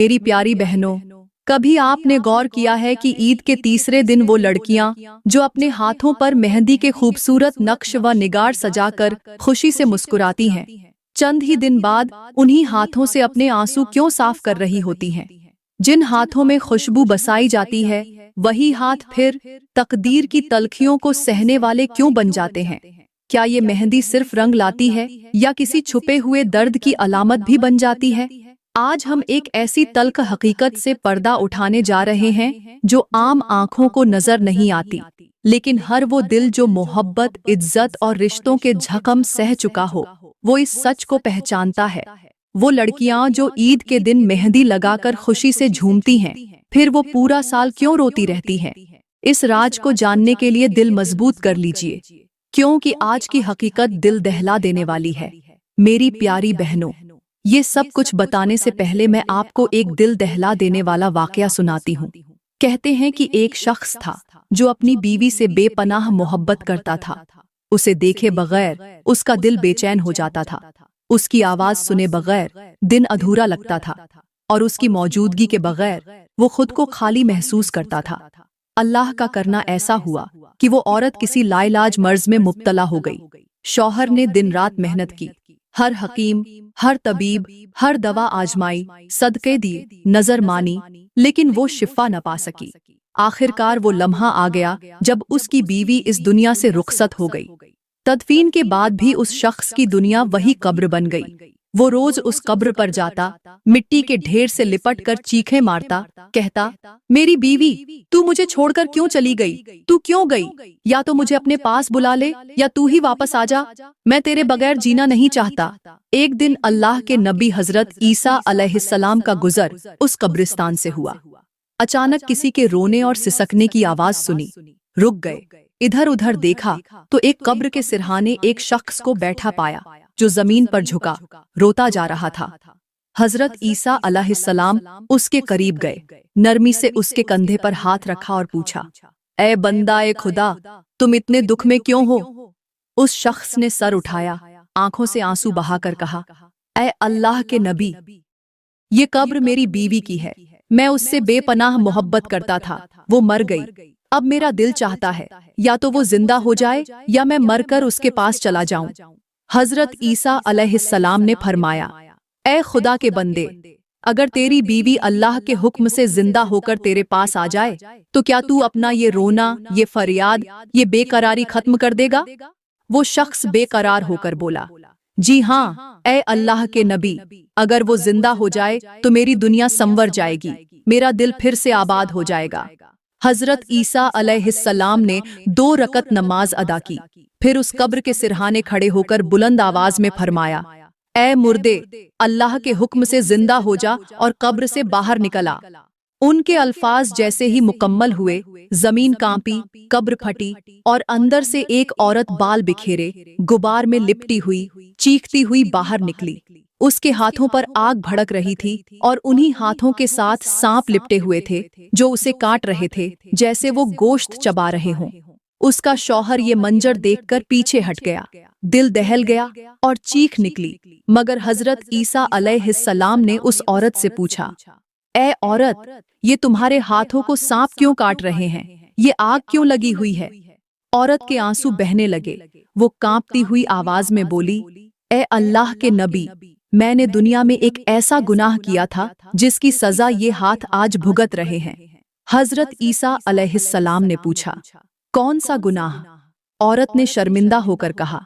मेरी प्यारी बहनों, कभी आपने गौर किया है कि ईद के तीसरे दिन वो लड़कियां जो अपने हाथों पर मेहंदी के खूबसूरत नक्श व निगार सजाकर खुशी से मुस्कुराती हैं, चंद ही दिन बाद उन्हीं हाथों से अपने आंसू क्यों साफ कर रही होती हैं? जिन हाथों में खुशबू बसाई जाती है, वही हाथ फिर तकदीर की तलखियों को सहने वाले क्यों बन जाते हैं? क्या ये मेहंदी सिर्फ रंग लाती है या किसी छुपे हुए दर्द की अलामत भी बन जाती है? आज हम एक ऐसी तल्ख हकीकत से पर्दा उठाने जा रहे हैं जो आम आंखों को नजर नहीं आती, लेकिन हर वो दिल जो मोहब्बत, इज्जत और रिश्तों के जख्म सह चुका हो, वो इस सच को पहचानता है। वो लड़कियां जो ईद के दिन मेहंदी लगाकर खुशी से झूमती हैं, फिर वो पूरा साल क्यों रोती रहती हैं? इस राज को जानने के लिए दिल मजबूत कर लीजिए, क्योंकि आज की हकीकत दिल दहला देने वाली है। मेरी प्यारी बहनों, ये सब कुछ बताने से पहले मैं आपको एक दिल दहला देने वाला वाकया सुनाती हूँ। कहते हैं कि एक शख्स था जो अपनी बीवी से बेपनाह मोहब्बत करता था। उसे देखे बगैर उसका दिल बेचैन हो जाता था। उसकी आवाज सुने बगैर दिन अधूरा लगता था और उसकी मौजूदगी के बगैर वो खुद को खाली महसूस करता था। अल्लाह का करना ऐसा हुआ कि वो औरत किसी लाइलाज मर्ज में मुब्तला हो गई। शौहर ने दिन रात मेहनत की, हर हकीम, हर तबीब, हर दवा आजमाई, सदके दिए, नजर मानी, लेकिन वो शिफा न पा सकी। आखिरकार वो लम्हा आ गया जब उसकी बीवी इस दुनिया से रुखसत हो गई। तदफीन के बाद भी उस शख्स की दुनिया वही कब्र बन गई। वो रोज उस कब्र पर जाता, मिट्टी के ढेर से लिपट कर चीखें मारता, कहता, मेरी बीवी, तू मुझे छोड़कर क्यों चली गई? तू क्यों गई? या तो मुझे अपने पास बुला ले या तू ही वापस आ जा। मैं तेरे बगैर जीना नहीं चाहता। एक दिन अल्लाह के नबी हजरत ईसा अलैहिस्सलाम का गुजर उस कब्रिस्तान से हुआ। अचानक किसी के रोने और सिसकने की आवाज सुनी। रुक गए, इधर उधर देखा तो एक कब्र के सिरहाने एक शख्स को बैठा पाया जो जमीन पर झुका रोता जा रहा था। हजरत ईसा अलैहिस्सलाम उसके करीब गए, नरमी से उसके कंधे पर हाथ रखा और पूछा, ए बंदा ए खुदा, तुम इतने दुख में क्यों हो? उस शख्स ने सर उठाया, आंखों से आंसू बहाकर कहा, ए अल्लाह के नबी, ये कब्र मेरी बीवी की है। मैं उससे बेपनाह मोहब्बत करता था, वो मर गई। अब मेरा दिल चाहता है या तो वो जिंदा हो जाए या मैं मरकर उसके पास चला जाऊं। हजरत ईसा अलैहिस्सलाम ने फरमाया, ए खुदा के बंदे, अगर तेरी बीवी अल्लाह के हुक्म से जिंदा होकर तेरे पास आ जाए तो क्या तू अपना ये रोना, ये फरियाद, ये बेकरारी खत्म कर देगा? वो शख्स बेकरार होकर बोला, जी हाँ, ए अल्लाह के नबी, अगर वो जिंदा हो जाए तो मेरी दुनिया संवर जाएगी, मेरा दिल फिर से आबाद हो जाएगा। हजरत ईसा अलैहिस्सलाम ने 2 रकत नमाज अदा की, फिर उस कब्र के सिरहाने खड़े होकर बुलंद आवाज में फरमाया, ए मुर्दे, अल्लाह के हुक्म से जिंदा हो जा और कब्र से बाहर निकला। उनके अल्फाज जैसे ही मुकम्मल हुए, जमीन कांपी, कब्र फटी और अंदर से एक औरत बाल बिखेरे, गुबार में लिपटी हुई, चीखती हुई बाहर निकली। उसके हाथों पर आग भड़क रही थी और उन्हीं हाथों के साथ सांप लिपटे हुए थे जो उसे काट रहे थे, जैसे वो गोश्त चबा रहे हों। उसका शौहर ये मंजर देखकर पीछे हट गया, दिल दहल गया और चीख निकली। मगर हजरत ईसा अलैहिस्सलाम ने उस औरत से पूछा, ए औरत, ये तुम्हारे हाथों को सांप क्यों काट रहे हैं? ये आग क्यों लगी हुई है? औरत के आंसू बहने लगे। वो कांपती हुई आवाज में बोली, ए अल्लाह के नबी, मैंने दुनिया में एक ऐसा गुनाह किया था जिसकी सजा ये हाथ आज भुगत रहे हैं। हजरत ईसा अलैहिस्सलाम ने पूछा, कौन सा गुनाह? औरत ने शर्मिंदा होकर कहा,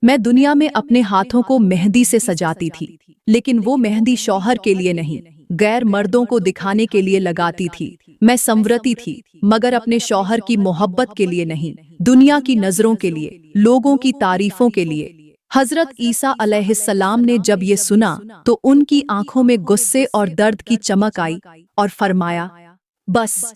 मैं दुनिया में अपने हाथों को मेहंदी से सजाती थी, लेकिन वो मेहंदी शौहर के लिए नहीं, गैर मर्दों को दिखाने के लिए लगाती थी। मैं संवरती थी, मगर अपने शौहर की मोहब्बत के लिए नहीं, दुनिया की नजरों के लिए, लोगों की तारीफों के लिए। हजरत ईसा अलैहिस्सलाम ने जब ये सुना तो उनकी आंखों में गुस्से और दर्द की चमक आई और फरमाया, बस,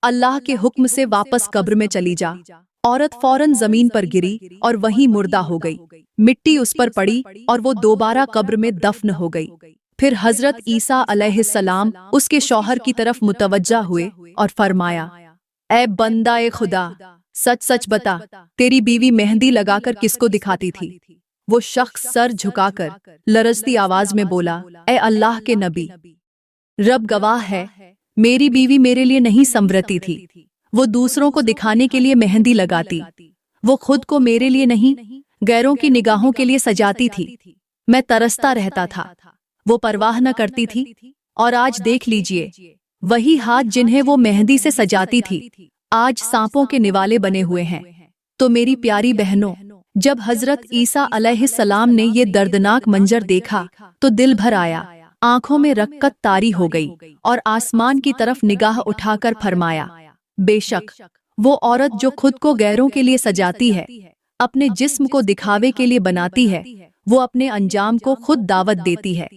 अल्लाह के हुक्म से वापस कब्र में चली जा। औरत फौरन जमीन पर गिरी और वहीं मुर्दा हो गई। मिट्टी उस पर पड़ी और वो दोबारा कब्र में दफन हो गई। फिर हजरत ईसा अलैहिस्सलाम उसके शौहर की तरफ मुतवज्जा हुए और फरमाया, ए बंदा ए खुदा, सच सच बता, तेरी बीवी मेहंदी लगाकर किसको दिखाती थी? वो शख्स सर झुकाकर लरजती आवाज में बोला, ए अल्लाह के नबी, रब गवाह है, मेरी बीवी मेरे लिए नहीं संवरती थी। वो दूसरों को दिखाने के लिए मेहंदी लगाती। वो खुद को मेरे लिए नहीं, गैरों की निगाहों के लिए सजाती थी। मैं तरसता रहता था, वो परवाह न करती थी। और आज देख लीजिए, वही हाथ जिन्हें वो मेहंदी से सजाती थी, आज सांपों के निवाले बने हुए हैं। तो मेरी प्यारी बहनों, जब हजरत ईसा अलैहिस्सलाम ने ये दर्दनाक मंजर देखा तो दिल भर आया, आंखों में रक्कत तारी हो गई और आसमान की तरफ निगाह उठाकर फरमाया, बेशक वो औरत जो खुद को गैरों के लिए सजाती है, अपने जिस्म को दिखावे के लिए बनाती है, वो अपने अंजाम को खुद दावत देती है।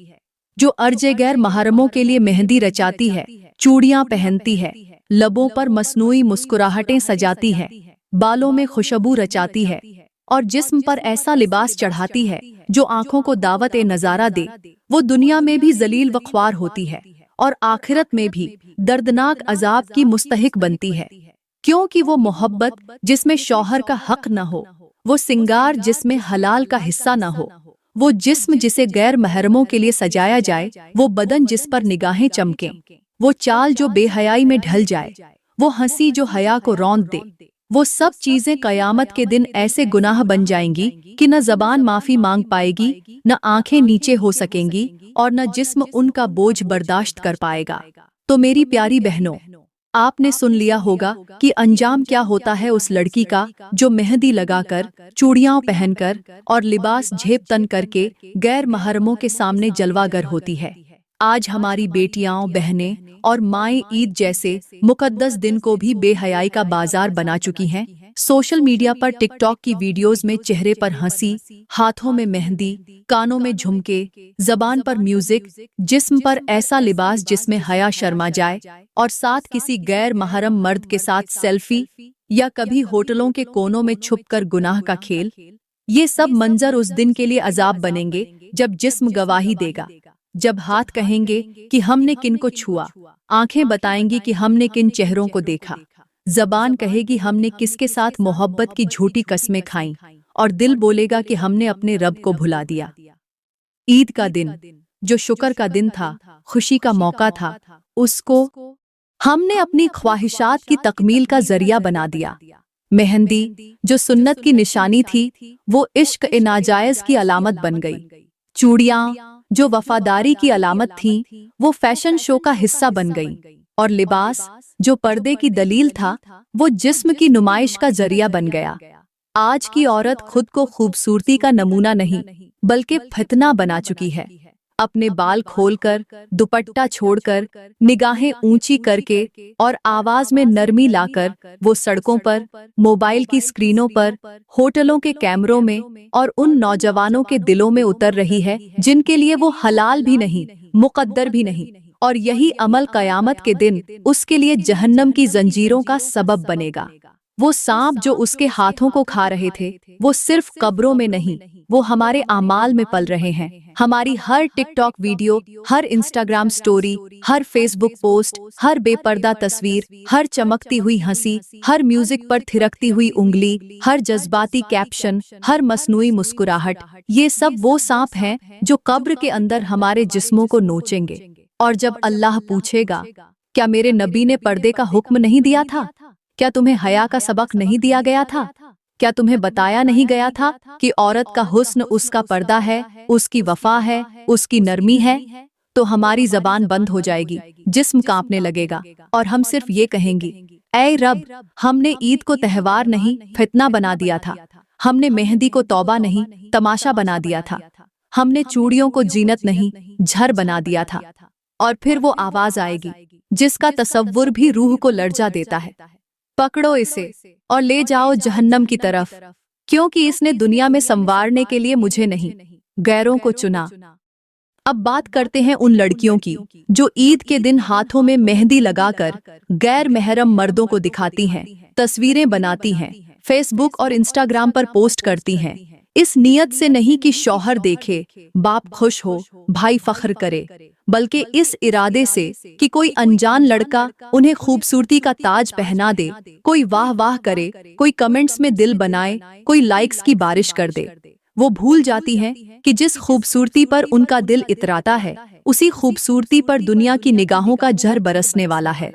जो अर्जे गैर महरमों के लिए मेहंदी रचाती है, चूड़ियां पहनती है, लबों पर मसनूई मुस्कुराहटें सजाती है, बालों में खुशबू रचाती है और जिस्म पर ऐसा लिबास चढ़ाती है जो आंखों को दावत ए नजारा दे, वो दुनिया में भी जलील व ख्वार होती है और आखिरत में भी दर्दनाक अजाब की मुस्तहिक बनती है। क्योंकि वो मोहब्बत जिसमें शौहर का हक न हो, वो सिंगार जिसमें हलाल का हिस्सा न हो, वो जिस्म जिसे गैर महरमों के लिए सजाया जाए, वो बदन जिस पर निगाहें चमकें, वो चाल जो बेहयाई में ढल जाए, वो हंसी जो हया को रौंद दे, वो सब चीजें कयामत के दिन ऐसे गुनाह बन जाएंगी कि न जबान माफी मांग पाएगी, न आंखें नीचे हो सकेंगी और न जिस्म उनका बोझ बर्दाश्त कर पाएगा। तो मेरी प्यारी बहनों, आपने सुन लिया होगा कि अंजाम क्या होता है उस लड़की का जो मेहंदी लगाकर, चूड़ियां पहनकर और लिबास झेप तन करके गैर महरमों के सामने जलवागर होती है। आज हमारी बेटियां, बहनें और माएं ईद जैसे मुकद्दस दिन को भी बेहयाई का बाजार बना चुकी हैं। सोशल मीडिया पर टिकटॉक की वीडियोस में चेहरे पर हंसी, हाथों में मेहंदी, कानों में झुमके, जबान पर म्यूजिक, जिस्म पर ऐसा लिबास जिसमें हया शर्मा जाए और साथ किसी गैर महरम मर्द के साथ सेल्फी या कभी होटलों के कोनों में छुपकर गुनाह का खेल। ये सब मंजर उस दिन के लिए अजाब बनेंगे जब जिस्म गवाही देगा, जब हाथ कहेंगे कि हमने किन को छुआ, आंखें बताएंगी कि हमने किन चेहरों को देखा, जबान कहेगी हमने किसके साथ मोहब्बत की झूठी कस्में खाईं और दिल बोलेगा कि हमने अपने रब को भुला दिया। ईद का दिन जो शुक्र का दिन था, खुशी का मौका था, उसको हमने अपनी ख्वाहिशात की तकमील का जरिया बना दिया। मेहंदी जो सुन्नत की निशानी थी, वो इश्क ए नाजायज की अलामत बन गई। चूड़ियां जो वफादारी की अलामत थीं, वो फैशन शो का हिस्सा बन गई और लिबास जो पर्दे की दलील था, वो जिस्म की नुमाइश का जरिया बन गया। आज की औरत खुद को खूबसूरती का नमूना नहीं बल्कि फितना बना चुकी है। अपने बाल खोलकर, दुपट्टा छोड़कर, निगाहें ऊंची करके और आवाज में नरमी लाकर वो सड़कों पर, मोबाइल की स्क्रीनों पर, होटलों के कैमरों में और उन नौजवानों के दिलों में उतर रही है जिनके लिए वो हलाल भी नहीं, मुकद्दर भी नहीं। और यही अमल कयामत के दिन उसके लिए जहन्नम की जंजीरों का सबब बनेगा। वो सांप जो उसके हाथों को खा रहे थे, वो सिर्फ कब्रों में नहीं, वो हमारे आमाल में पल रहे हैं। हमारी हर टिकटॉक वीडियो, हर इंस्टाग्राम स्टोरी, हर फेसबुक पोस्ट, हर बेपर्दा तस्वीर, हर चमकती हुई हंसी, हर म्यूजिक पर थिरकती हुई उंगली, हर जज्बाती कैप्शन, हर मसनूई मुस्कुराहट, ये सब वो सांप हैं जो कब्र के अंदर हमारे जिस्मों को नोचेंगे। और जब अल्लाह पूछेगा, क्या मेरे नबी ने पर्दे का हुक्म नहीं दिया था? क्या तुम्हें हया का सबक नहीं दिया गया था? क्या तुम्हें बताया नहीं गया था कि औरत का हुस्न उसका पर्दा है, उसकी वफा है, उसकी नरमी है? तो हमारी जबान बंद हो जाएगी, जिस्म कांपने लगेगा और हम सिर्फ ये कहेंगी, ऐ रब, हमने ईद को त्योहार नहीं फितना बना दिया था, हमने मेहंदी को तौबा नहीं तमाशा बना दिया था, हमने चूड़ियों को जीनत नहीं झर बना दिया था। और फिर वो आवाज आएगी जिसका तसव्वुर भी रूह को लर्जा देता है, पकड़ो इसे और ले जाओ जहन्नम की तरफ, क्योंकि इसने दुनिया में संवारने के लिए मुझे नहीं, गैरों को चुना। अब बात करते हैं उन लड़कियों की जो ईद के दिन हाथों में मेहंदी लगाकर गैर महरम मर्दों को दिखाती हैं, तस्वीरें बनाती हैं, फेसबुक और इंस्टाग्राम पर पोस्ट करती हैं, इस नियत से नहीं कि शौहर देखे, बाप खुश हो, भाई फख्र करे, बल्कि इस इरादे से कि कोई अनजान लड़का उन्हें खूबसूरती का ताज पहना दे, कोई वाह वाह करे, कोई कमेंट्स में दिल बनाए, कोई लाइक्स की बारिश कर दे। वो भूल जाती हैं कि जिस खूबसूरती पर उनका दिल इतराता है, उसी खूबसूरती पर दुनिया की निगाहों का जहर बरसने वाला है।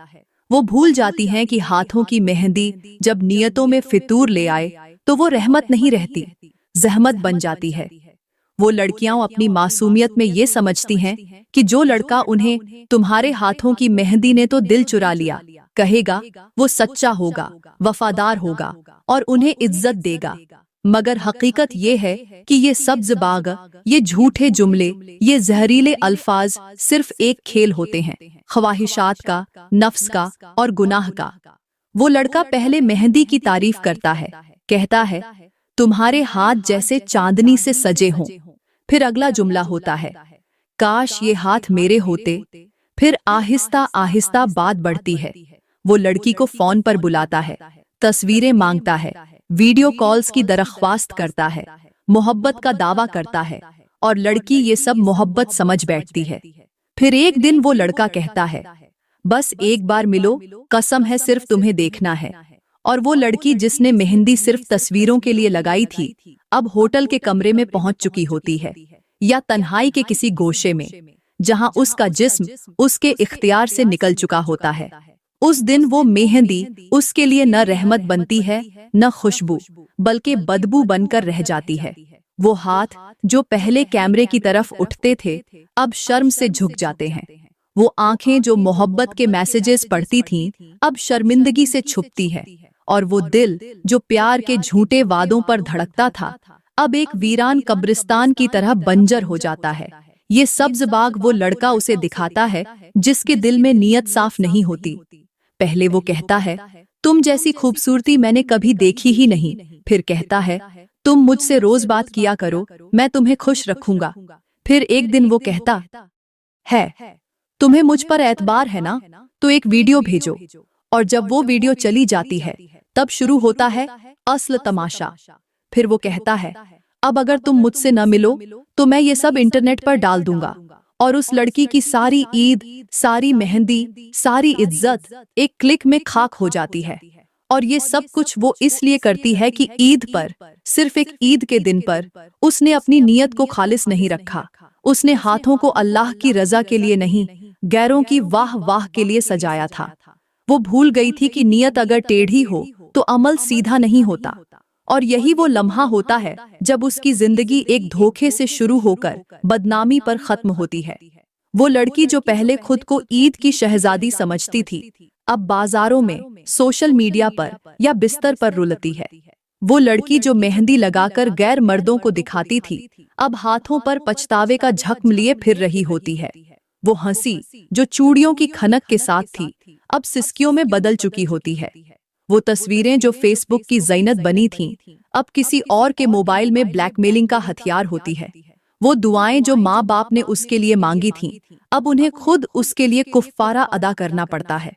वो भूल जाती हैं कि हाथों की मेहंदी जब नियतों में फितूर ले आए तो वो रहमत नहीं रहती, जहमत बन जाती है। वो लड़कियां अपनी मासूमियत में ये समझती हैं कि जो लड़का उन्हें तुम्हारे हाथों की मेहंदी ने तो दिल चुरा लिया कहेगा, वो सच्चा होगा, वफादार होगा और उन्हें इज्जत देगा। मगर हकीकत ये है कि ये सब्ज बाग, ये झूठे जुमले, ये जहरीले अल्फाज सिर्फ एक खेल होते हैं, ख्वाहिशात का, नफ्स का और गुनाह का। वो लड़का पहले मेहंदी की तारीफ करता है, कहता है तुम्हारे हाथ जैसे चांदनी से सजे हों। फिर अगला जुमला होता है, काश ये हाथ मेरे होते। फिर आहिस्ता आहिस्ता बात बढ़ती है। वो लड़की को फोन पर बुलाता है, तस्वीरें मांगता है, वीडियो कॉल्स की दरख्वास्त करता है, मोहब्बत का दावा करता है और लड़की ये सब मोहब्बत समझ बैठती है। फिर एक दिन वो लड़का कहता है, बस एक बार मिलो, कसम है सिर्फ तुम्हें देखना है। और वो लड़की जिसने मेहंदी सिर्फ तस्वीरों के लिए लगाई थी, अब होटल के कमरे में पहुंच चुकी होती है, या तन्हाई के किसी गोशे में, जहां उसका जिस्म उसके इख्तियार से निकल चुका होता है। उस दिन वो मेहंदी उसके लिए न रहमत बनती है, न खुशबू, बल्कि बदबू बनकर रह जाती है। वो हाथ जो पहले कैमरे की तरफ उठते थे, अब शर्म से झुक जाते हैं। वो आंखें जो मोहब्बत के मैसेजेस पढ़ती थीं, अब शर्मिंदगी से छुपती है। और वो दिल जो प्यार के झूठे वादों पर धड़कता था, अब एक वीरान कब्रिस्तान की तरह बंजर हो जाता है। ये सब्ज बाग वो लड़का उसे दिखाता है जिसके दिल में नियत साफ नहीं होती। पहले वो कहता है, तुम जैसी खूबसूरती मैंने कभी देखी ही नहीं। फिर कहता है, तुम मुझसे रोज बात किया करो, मैं तुम्हें खुश रखूंगा। फिर एक दिन वो कहता है, तुम्हें मुझ पर एतबार है ना, तो एक वीडियो भेजो। और जब वो वीडियो चली जाती है, तब शुरू होता है असल तमाशा। फिर वो कहता है, अब अगर तुम मुझसे न मिलो तो मैं ये सब इंटरनेट पर डाल दूंगा। और उस लड़की की सारी ईद, सारी मेहंदी, सारी इज्जत एक क्लिक में खाक हो जाती है। और ये सब कुछ वो इसलिए करती है कि ईद पर, सिर्फ एक ईद के दिन पर, उसने अपनी नीयत को खालिस नहीं रखा। उसने हाथों को अल्लाह की रजा के लिए नहीं, गैरों की वाह वाह के लिए सजाया था। वो भूल गई थी कि नियत अगर टेढ़ी हो तो अमल सीधा नहीं होता। और यही वो लम्हा होता है जब उसकी जिंदगी एक धोखे से शुरू होकर बदनामी पर खत्म होती है। वो लड़की जो पहले खुद को ईद की शहजादी समझती थी, अब बाजारों में, सोशल मीडिया पर या बिस्तर पर रुलती है। वो लड़की जो मेहंदी लगाकर गैर मर्दों को दिखाती थी, अब हाथों पर पछतावे का जख्म लिए फिर रही होती है। वो हंसी जो चूड़ियों की खनक के साथ थी, अब सिसकियों में बदल चुकी होती है। वो तस्वीरें जो फेसबुक की ज़ीनत बनी थीं, अब किसी और के मोबाइल में ब्लैकमेलिंग का हथियार होती है। वो दुआएं जो माँ बाप ने उसके लिए मांगी थीं, अब उन्हें खुद उसके लिए कुफ्फारा अदा करना पड़ता है।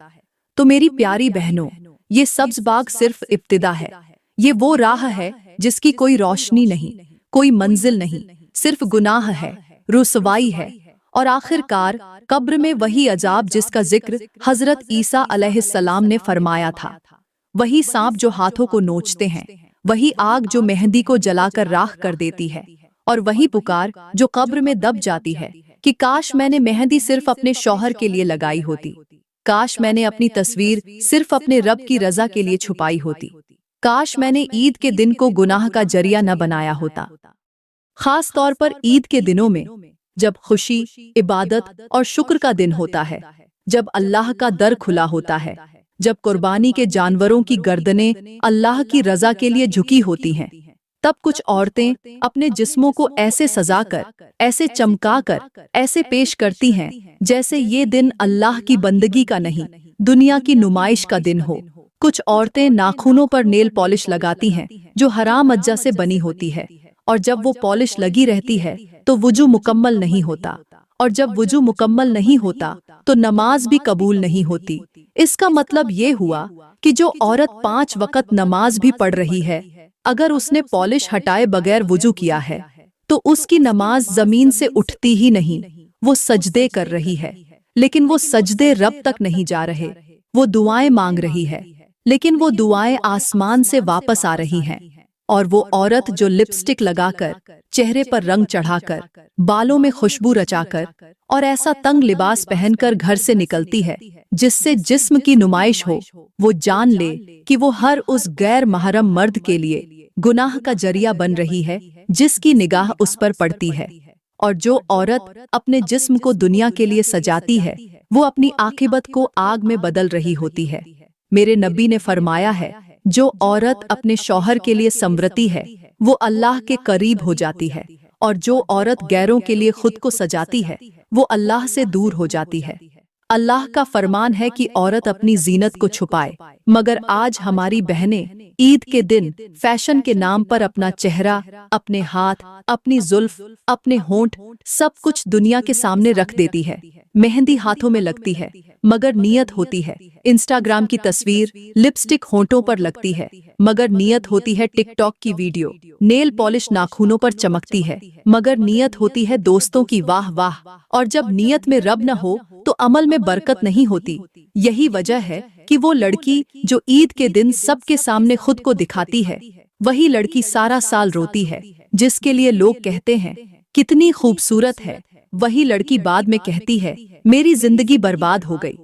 तो मेरी प्यारी बहनों, ये सब्ज बाग सिर्फ इब्तिदा है। ये वो राह है जिसकी कोई रोशनी नहीं, कोई मंजिल नहीं, सिर्फ गुनाह है, रुसवाई है और आखिरकार कब्र में वही अजाब जिसका जिक्र हजरत ईसा अलैहिस्सलाम ने फरमाया था। वही सांप जो हाथों को नोचते हैं, वही आग जो मेहंदी को जलाकर राख कर देती है, और वही पुकार जो कब्र में दब जाती है कि काश मैंने मेहंदी सिर्फ अपने शौहर के लिए लगाई होती, काश मैंने अपनी तस्वीर सिर्फ अपने रब की रजा के लिए छुपाई होती, काश मैंने ईद के दिन को गुनाह का जरिया न बनाया होता। खास तौर पर ईद के दिनों में, जब खुशी, इबादत और शुक्र का दिन होता है, जब अल्लाह का दर खुला होता है, जब कुर्बानी के जानवरों की गर्दनें अल्लाह की रजा के लिए झुकी होती हैं, तब कुछ औरतें अपने जिस्मों को ऐसे सजाकर, ऐसे चमकाकर, ऐसे पेश करती हैं जैसे ये दिन अल्लाह की बंदगी का नहीं, दुनिया की नुमाइश का दिन हो। कुछ औरतें नाखूनों पर नेल पॉलिश लगाती हैं जो हराम अज्जा से बनी होती है, और जब वो पॉलिश लगी रहती है तो वुजू मुकम्मल नहीं होता, और जब वुजू मुकम्मल नहीं होता तो नमाज भी कबूल नहीं होती। इसका मतलब ये हुआ कि जो औरत 5 वक्त नमाज भी पढ़ रही है, अगर उसने पॉलिश हटाए बगैर वुजू किया है तो उसकी नमाज जमीन से उठती ही नहीं। वो सजदे कर रही है, लेकिन वो सजदे रब तक नहीं जा रहे। वो दुआएं मांग रही है, लेकिन वो दुआएं आसमान से वापस आ रही हैं। और वो औरत जो लिपस्टिक लगाकर, चेहरे पर रंग चढ़ाकर, बालों में खुशबू रचाकर और ऐसा तंग लिबास पहनकर घर से निकलती है जिससे जिस्म की नुमाइश हो, वो जान ले कि वो हर उस गैर महरम मर्द के लिए गुनाह का जरिया बन रही है जिसकी निगाह उस पर पड़ती है। और जो औरत अपने जिस्म को दुनिया के लिए सजाती है, वो अपनी आखिबत को आग में बदल रही होती है। मेरे नबी ने फरमाया है, जो औरत अपने शौहर के लिए संवरती है, वो अल्लाह के करीब हो जाती है, और जो औरत गैरों के लिए खुद को सजाती है, वो अल्लाह से दूर हो जाती है। अल्लाह का फरमान है कि औरत अपनी जीनत को छुपाए, मगर आज हमारी बहनें ईद के दिन फैशन के नाम पर अपना चेहरा, अपने हाथ, अपनी जुल्फ, अपने होंठ सब कुछ दुनिया के सामने रख देती है। मेहंदी हाथों में लगती है, मगर नियत होती है इंस्टाग्राम की तस्वीर, लिपस्टिक होंठों पर लगती है, मगर नियत होती है टिकटॉक की वीडियो, नेल पॉलिश नाखूनों पर चमकती है, मगर नियत होती है दोस्तों की वाह वाह। और जब नियत में रब न हो तो अमल में बरकत नहीं होती। यही वजह है कि वो लड़की जो ईद के दिन सबके सामने खुद को दिखाती है, वही लड़की सारा साल रोती है। जिसके लिए लोग कहते हैं कितनी खूबसूरत है, वही लड़की बाद में कहती है मेरी जिंदगी बर्बाद हो गई,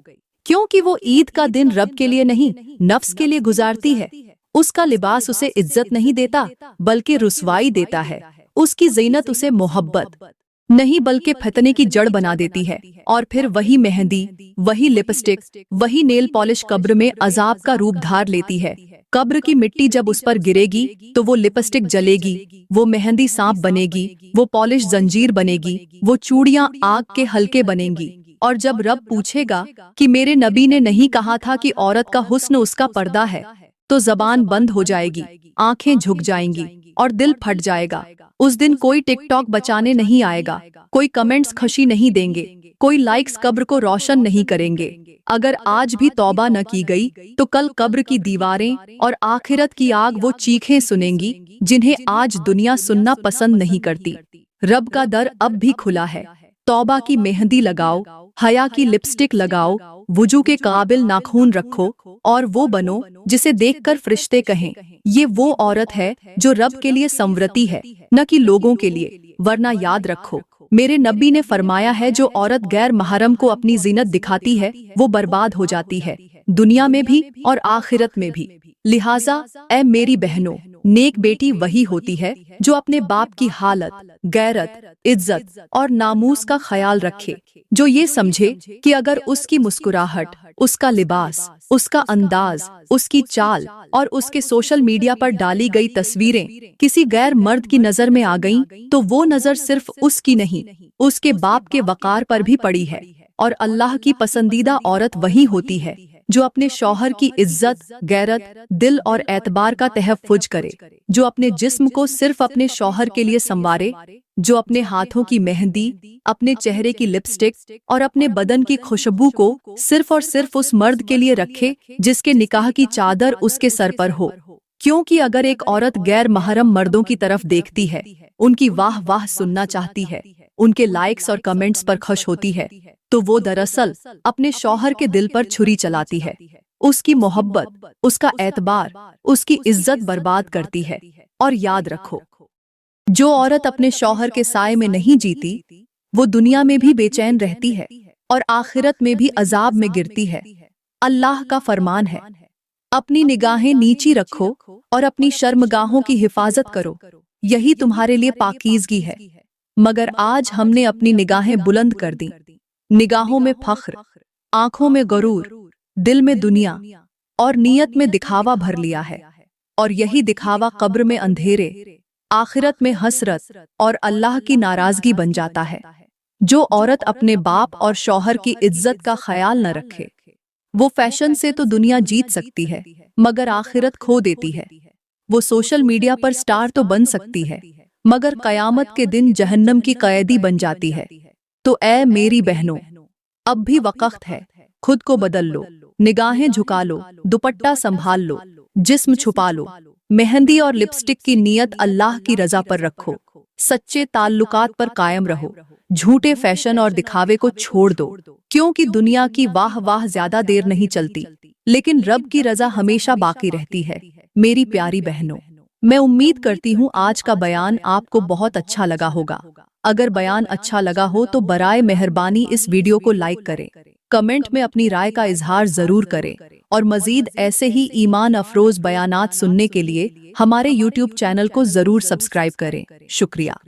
क्योंकि वो ईद का दिन रब के लिए नहीं, नफ्स के लिए गुजारती है। उसका लिबास उसे इज्जत नहीं देता, बल्कि रुसवाई देता है। उसकी ज़ीनत उसे मोहब्बत नहीं बल्कि फतने की जड़ बना देती है। और फिर वही मेहंदी, वही लिपस्टिक, वही नेल पॉलिश कब्र में अजाब का रूप धार लेती है। कब्र की मिट्टी जब उस पर गिरेगी तो वो लिपस्टिक जलेगी, वो मेहंदी सांप बनेगी, वो पॉलिश जंजीर बनेगी, वो चूड़ियां आग के हल्के बनेंगी। और जब रब पूछेगा कि मेरे नबी ने नहीं कहा था कि औरत का हुस्न उसका पर्दा है, तो जबान बंद हो जाएगी, आंखें झुक जाएंगी और दिल फट जाएगा। उस दिन कोई टिकटॉक बचाने नहीं आएगा, कोई कमेंट्स खुशी नहीं देंगे, कोई लाइक्स कब्र को रोशन नहीं करेंगे। अगर आज भी तौबा न की गई तो कल कब्र की दीवारें और आखिरत की आग वो चीखें सुनेंगी जिन्हें आज दुनिया सुनना पसंद नहीं करती। रब का दर अब भी खुला है। तौबा की मेहंदी लगाओ, हया की लिपस्टिक लगाओ, वुजू के काबिल नाखून रखो और वो बनो जिसे देखकर फरिश्ते कहें ये वो औरत है जो रब के लिए संवरती है, न कि लोगों के लिए। वरना याद रखो, मेरे नबी ने फरमाया है, जो औरत गैर महरम को अपनी जीनत दिखाती है वो बर्बाद हो जाती है, दुनिया में भी और आखिरत में भी। लिहाजा ऐ मेरी बहनों, नेक बेटी वही होती है जो अपने बाप की हालत, गैरत, इज्जत और नामूस का ख्याल रखे, जो ये समझे कि अगर उसकी मुस्कुराहट, उसका लिबास, उसका अंदाज, उसकी चाल और उसके सोशल मीडिया पर डाली गई तस्वीरें किसी गैर मर्द की नजर में आ गईं, तो वो नजर सिर्फ उसकी नहीं, उसके बाप के वकार पर भी पड़ी है। और अल्लाह की पसंदीदा औरत वही होती है जो अपने शौहर की इज्जत, गैरत, दिल और एतबार का तहफ़्फ़ुज़ करे, जो अपने जिस्म को सिर्फ अपने शौहर के लिए संवारे, जो अपने हाथों की मेहंदी, अपने चेहरे की लिपस्टिक और अपने बदन की खुशबू को सिर्फ और सिर्फ उस मर्द के लिए रखे जिसके निकाह की चादर उसके सर पर हो। क्योंकि अगर एक औरत गैर महरम मर्दों की तरफ देखती है, उनकी वाह वाह सुनना चाहती है, उनके लाइक्स और कमेंट्स पर खुश होती है, तो वो दरअसल अपने शौहर के दिल पर छुरी चलाती है। उसकी मोहब्बत, उसका एतबार, उसकी इज्जत बर्बाद करती है। और याद रखो, जो औरत अपने शौहर के साए में नहीं जीती, वो दुनिया में भी बेचैन रहती है और आखिरत में भी अजाब में गिरती है। अल्लाह का फरमान है, अपनी निगाहें नीची रखो और अपनी शर्मगाहों की हिफाजत करो, यही तुम्हारे लिए पाकीज़गी है। मगर आज हमने अपनी निगाहें बुलंद कर दी, निगाहों में फख्र, आंखों में गरूर, दिल में दुनिया और नीयत में दिखावा भर लिया है। और यही दिखावा कब्र में अंधेरे, आखिरत में हसरत और अल्लाह की नाराजगी बन जाता है। जो औरत अपने बाप और शौहर की इज्जत का ख्याल न रखे, वो फैशन से तो दुनिया जीत सकती है मगर आखिरत खो देती है। वो सोशल मीडिया पर स्टार तो बन सकती है मगर कयामत के दिन जहन्नम की कैदी बन जाती है। तो ऐ मेरी बहनों, अब भी वक्त है, खुद को बदल लो, निगाहें झुका लो, दुपट्टा संभाल लो, जिस्म छुपा लो, मेहंदी और लिपस्टिक की नियत अल्लाह की रजा पर रखो, सच्चे ताल्लुकात पर कायम रहो, झूठे फैशन और दिखावे को छोड़ दो। क्योंकि दुनिया की वाह वाह ज्यादा देर नहीं चलती, लेकिन रब की रजा हमेशा बाकी रहती है। मेरी प्यारी बहनों, मैं उम्मीद करती हूँ आज का बयान आपको बहुत अच्छा लगा होगा। अगर बयान अच्छा लगा हो तो बराए मेहरबानी इस वीडियो को लाइक करें, कमेंट में अपनी राय का इजहार जरूर करें और मजीद ऐसे ही ईमान अफरोज बयानात सुनने के लिए हमारे YouTube चैनल को जरूर सब्सक्राइब करें। शुक्रिया।